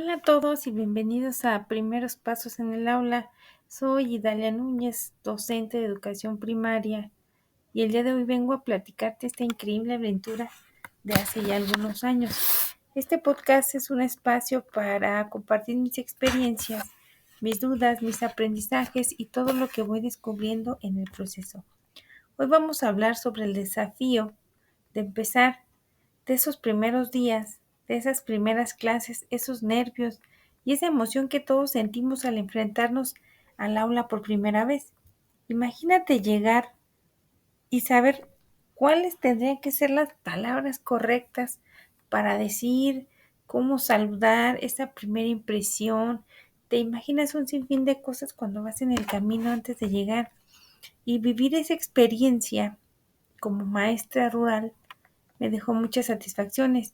Hola a todos y bienvenidos a Primeros Pasos en el Aula. Soy Idalia Núñez, docente de educación primaria, y el día de hoy vengo a platicarte esta increíble aventura de hace ya algunos años. Este podcast es un espacio para compartir mis experiencias, mis dudas, mis aprendizajes y todo lo que voy descubriendo en el proceso. Hoy vamos a hablar sobre el desafío de empezar, de esos primeros días, de esas primeras clases, esos nervios y esa emoción que todos sentimos al enfrentarnos al aula por primera vez. Imagínate llegar y saber cuáles tendrían que ser las palabras correctas para decir, cómo saludar, esa primera impresión. Te imaginas un sinfín de cosas cuando vas en el camino antes de llegar y vivir esa experiencia como maestra rural me dejó muchas satisfacciones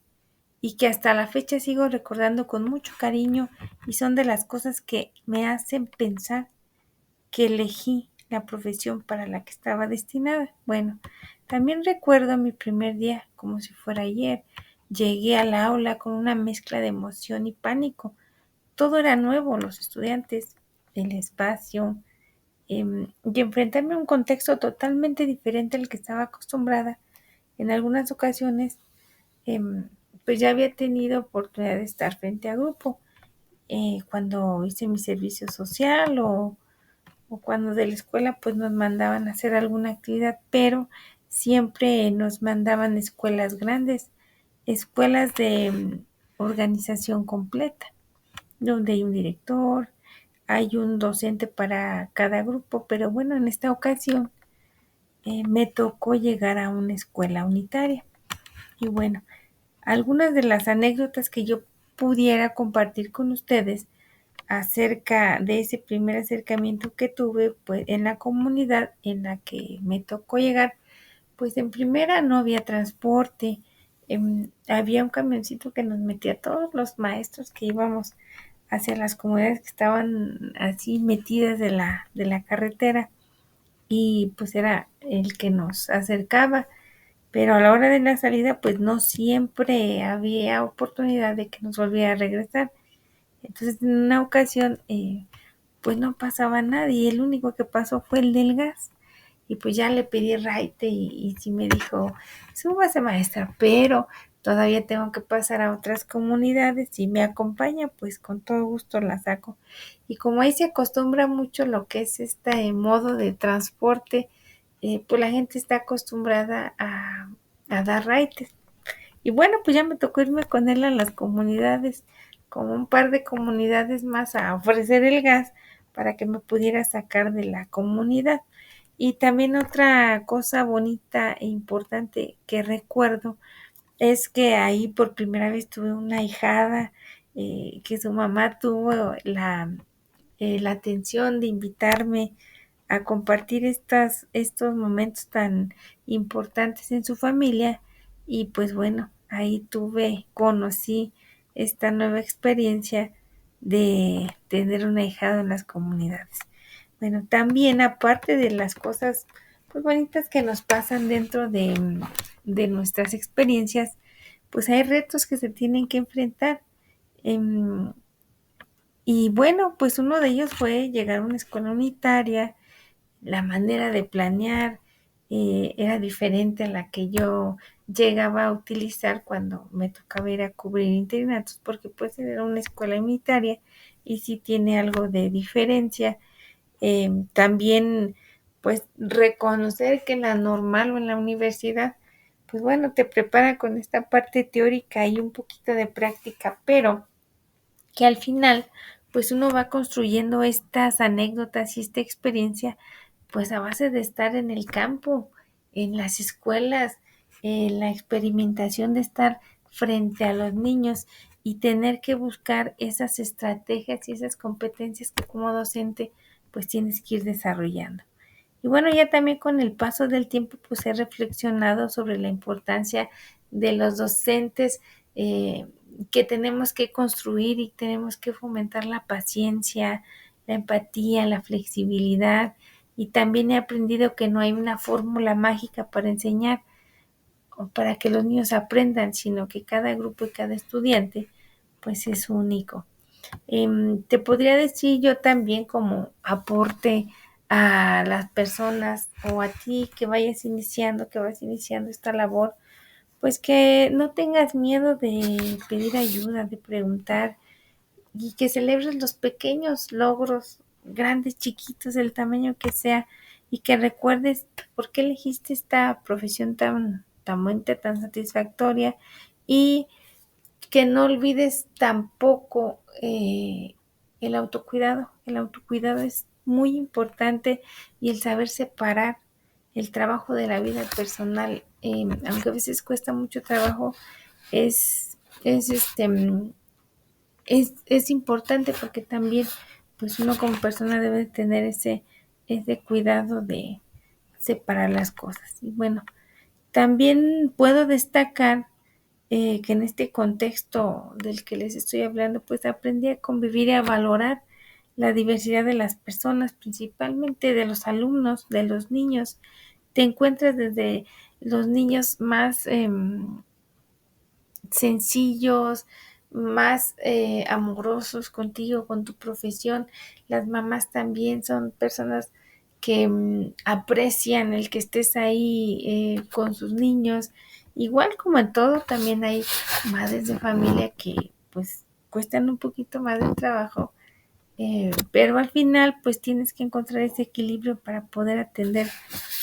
y que hasta la fecha sigo recordando con mucho cariño, y son de las cosas que me hacen pensar que elegí la profesión para la que estaba destinada. Bueno, también recuerdo mi primer día como si fuera ayer. Llegué al aula con una mezcla de emoción y pánico. Todo era nuevo, los estudiantes, el espacio, y enfrentarme a un contexto totalmente diferente al que estaba acostumbrada. En algunas ocasiones pues ya había tenido oportunidad de estar frente a grupo, cuando hice mi servicio social o cuando de la escuela pues nos mandaban a hacer alguna actividad, pero siempre nos mandaban a escuelas grandes, escuelas de organización completa, donde hay un director, hay un docente para cada grupo, pero bueno, en esta ocasión me tocó llegar a una escuela unitaria. Y bueno, algunas de las anécdotas que yo pudiera compartir con ustedes acerca de ese primer acercamiento que tuve pues en la comunidad en la que me tocó llegar. Pues en primera no había transporte, había un camioncito que nos metía a todos los maestros que íbamos hacia las comunidades que estaban así metidas de la carretera, y pues era el que nos acercaba, pero a la hora de la salida pues no siempre había oportunidad de que nos volviera a regresar. Entonces en una ocasión pues no pasaba nadie, el único que pasó fue el del gas, y pues ya le pedí raite y sí me dijo, súbase maestra, pero todavía tengo que pasar a otras comunidades, si me acompaña pues con todo gusto la saco. Y como ahí se acostumbra mucho lo que es este modo de transporte, pues la gente está acostumbrada a dar raites. Y bueno, pues ya me tocó irme con él a las comunidades, como un par de comunidades más, a ofrecer el gas para que me pudiera sacar de la comunidad. Y también otra cosa bonita e importante que recuerdo es que ahí por primera vez tuve una ahijada, que su mamá tuvo la atención de invitarme a compartir estos momentos tan importantes en su familia. Y pues bueno, ahí conocí esta nueva experiencia de tener un ahijado en las comunidades. Bueno, también aparte de las cosas pues bonitas que nos pasan dentro de nuestras experiencias, pues hay retos que se tienen que enfrentar. Em, y bueno, pues uno de ellos fue llegar a una escuela unitaria. La manera de planear era diferente a la que yo llegaba a utilizar cuando me tocaba ir a cubrir internatos, porque pues era una escuela unitaria y sí tiene algo de diferencia. También pues reconocer que en la normal o en la universidad, pues bueno, te prepara con esta parte teórica y un poquito de práctica, pero que al final pues uno va construyendo estas anécdotas y esta experiencia pues a base de estar en el campo, en las escuelas, la experimentación de estar frente a los niños y tener que buscar esas estrategias y esas competencias que como docente pues tienes que ir desarrollando. Y bueno, ya también con el paso del tiempo pues he reflexionado sobre la importancia de los docentes, que tenemos que construir y tenemos que fomentar la paciencia, la empatía, la flexibilidad. Y también he aprendido que no hay una fórmula mágica para enseñar o para que los niños aprendan, sino que cada grupo y cada estudiante pues es único. Te podría decir yo también como aporte a las personas o a ti que vas iniciando esta labor, pues que no tengas miedo de pedir ayuda, de preguntar y que celebres los pequeños logros, grandes, chiquitos, del tamaño que sea, y que recuerdes por qué elegiste esta profesión tan bonita, tan satisfactoria, y que no olvides tampoco el autocuidado. El autocuidado es muy importante y el saber separar el trabajo de la vida personal, aunque a veces cuesta mucho trabajo, es este es importante porque también pues uno como persona debe tener ese cuidado de separar las cosas. Y bueno, también puedo destacar que en este contexto del que les estoy hablando, pues aprendí a convivir y a valorar la diversidad de las personas, principalmente de los alumnos, de los niños. Te encuentras desde los niños más sencillos, más amorosos contigo, con tu profesión. Las mamás también son personas que aprecian el que estés ahí con sus niños. Igual como en todo, también hay madres de familia que pues cuestan un poquito más de trabajo, pero al final pues tienes que encontrar ese equilibrio para poder atender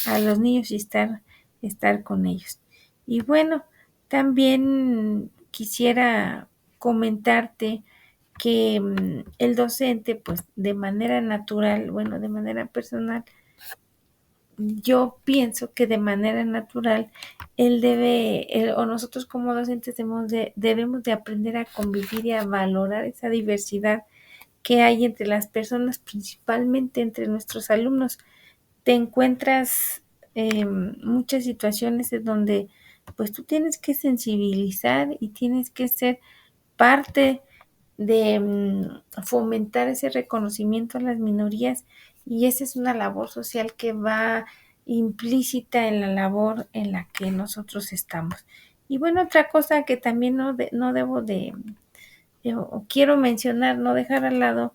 a los niños y estar con ellos. Y bueno, también quisiera comentarte que el docente pues de manera natural, bueno, de manera personal, yo pienso que de manera natural o nosotros como docentes debemos de aprender a convivir y a valorar esa diversidad que hay entre las personas, principalmente entre nuestros alumnos. Te encuentras muchas situaciones en donde pues tú tienes que sensibilizar y tienes que ser parte de fomentar ese reconocimiento a las minorías, y esa es una labor social que va implícita en la labor en la que nosotros estamos. Y bueno, otra cosa que también no debo de o quiero mencionar, no dejar al lado,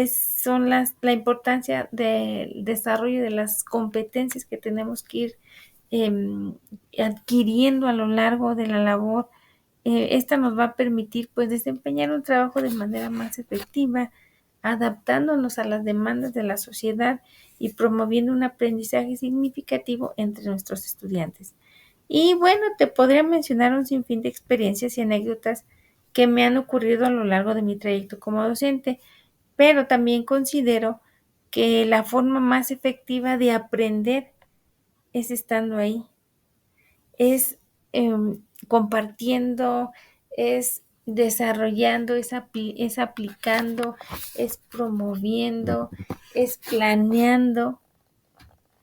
son la importancia del desarrollo de las competencias que tenemos que ir em, adquiriendo a lo largo de la labor. Esta nos va a permitir pues desempeñar un trabajo de manera más efectiva, adaptándonos a las demandas de la sociedad y promoviendo un aprendizaje significativo entre nuestros estudiantes. Y bueno, te podría mencionar un sinfín de experiencias y anécdotas que me han ocurrido a lo largo de mi trayecto como docente, pero también considero que la forma más efectiva de aprender es estando ahí, es compartiendo, es desarrollando, es aplicando, es promoviendo, es planeando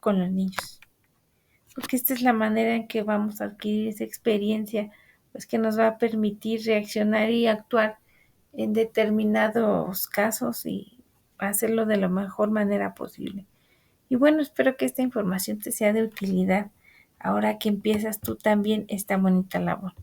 con los niños, porque esta es la manera en que vamos a adquirir esa experiencia, pues que nos va a permitir reaccionar y actuar en determinados casos y hacerlo de la mejor manera posible. Y bueno, espero que esta información te sea de utilidad ahora que empiezas tú también esta bonita labor.